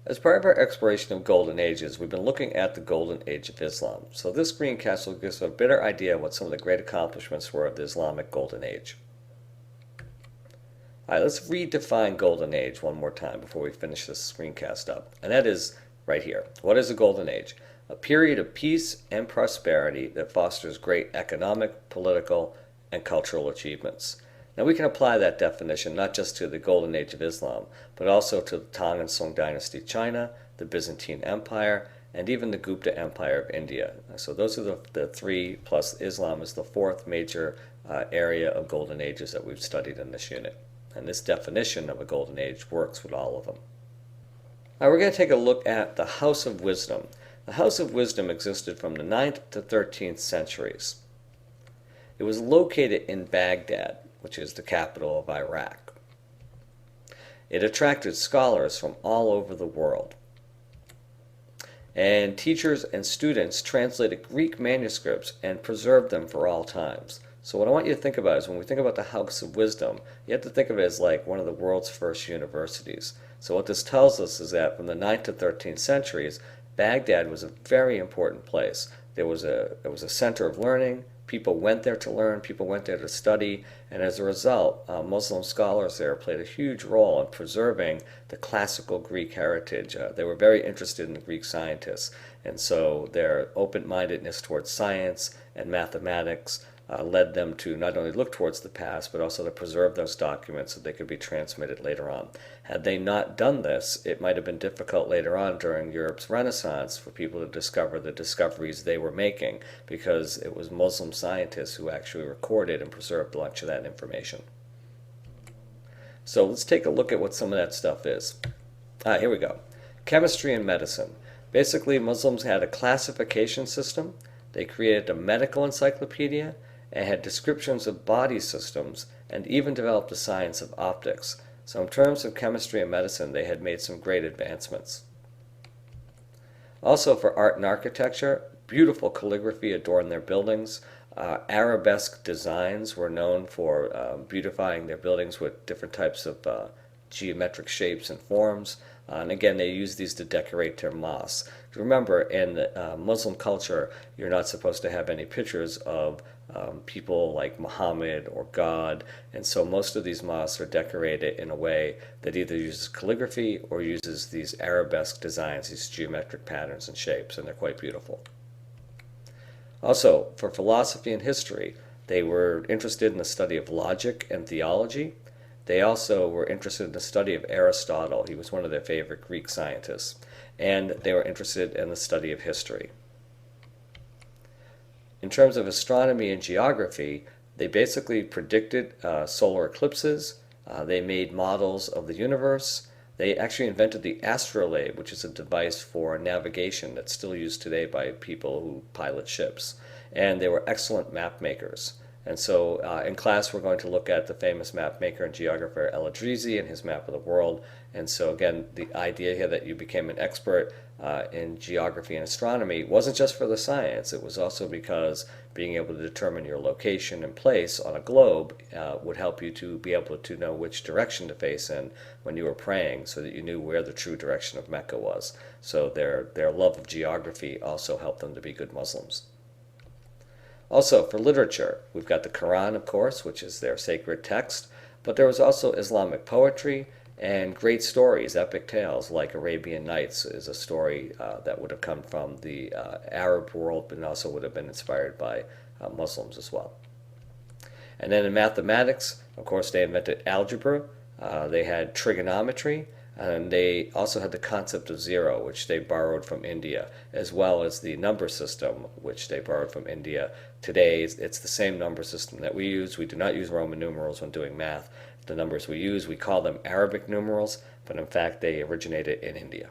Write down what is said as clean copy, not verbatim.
As part of our exploration of golden ages, we've been looking at the golden age of Islam. So this screencast will give us a better idea of what some of the great accomplishments were of the Islamic golden age. Alright, let's redefine golden age one more time before we finish this screencast up. And that is right here. What is a golden age? A period of peace and prosperity that fosters great economic, political, and cultural achievements. Now we can apply that definition not just to the Golden Age of Islam, but also to the Tang and Song Dynasty China, the Byzantine Empire, and even the Gupta Empire of India. So those are the three, plus Islam is the fourth major area of Golden Ages that we've studied in this unit. And this definition of a Golden Age works with all of them. Now we're going to take a look at the House of Wisdom. The House of Wisdom existed from the 9th to 13th centuries. It was located in Baghdad, which is the capital of Iraq. It attracted scholars from all over the world. And teachers and students translated Greek manuscripts and preserved them for all times. So what I want you to think about is when we think about the House of Wisdom, you have to think of it as like one of the world's first universities. So what this tells us is that from the 9th to 13th centuries, Baghdad was a very important place. It was a center of learning. People went there to learn, people went there to study, and as a result, Muslim scholars there played a huge role in preserving the classical Greek heritage. They were very interested in the Greek scientists, and so their open-mindedness towards science and mathematics led them to not only look towards the past, but also to preserve those documents so they could be transmitted later on. Had they not done this, it might have been difficult later on during Europe's Renaissance for people to discover the discoveries they were making, because it was Muslim scientists who actually recorded and preserved much of that information. So let's take a look at what some of that stuff is. Here we go. Chemistry and medicine. Basically, Muslims had a classification system. They created a medical encyclopedia and had descriptions of body systems, and even developed the science of optics. So in terms of chemistry and medicine, they had made some great advancements. Also for art and architecture, beautiful calligraphy adorned their buildings. Arabesque designs were known for beautifying their buildings with different types of geometric shapes and forms. And again, they use these to decorate their mosques. Remember, in Muslim culture, you're not supposed to have any pictures of people like Muhammad or God, and so most of these mosques are decorated in a way that either uses calligraphy or uses these arabesque designs, these geometric patterns and shapes, and they're quite beautiful. Also, for philosophy and history, they were interested in the study of logic and theology. They also were interested in the study of Aristotle. He was one of their favorite Greek scientists. And they were interested in the study of history. In terms of astronomy and geography, they basically predicted solar eclipses. They made models of the universe. They actually invented the astrolabe, which is a device for navigation that's still used today by people who pilot ships. And they were excellent map makers. And so in class we're going to look at the famous map maker and geographer El-Idrisi and his map of the world. And so again, the idea here that you became an expert in geography and astronomy wasn't just for the science. It was also because being able to determine your location and place on a globe would help you to be able to know which direction to face in when you were praying, so that you knew where the true direction of Mecca was. So their love of geography also helped them to be good Muslims. Also, for literature, we've got the Quran, of course, which is their sacred text, but there was also Islamic poetry and great stories, epic tales, like Arabian Nights is a story that would have come from the Arab world, but also would have been inspired by Muslims as well. And then in mathematics, of course, they invented algebra, they had trigonometry, and they also had the concept of zero, which they borrowed from India, as well as the number system, which they borrowed from India. Today, it's the same number system that we use. We do not use Roman numerals when doing math. The numbers we use, we call them Arabic numerals, but in fact, they originated in India.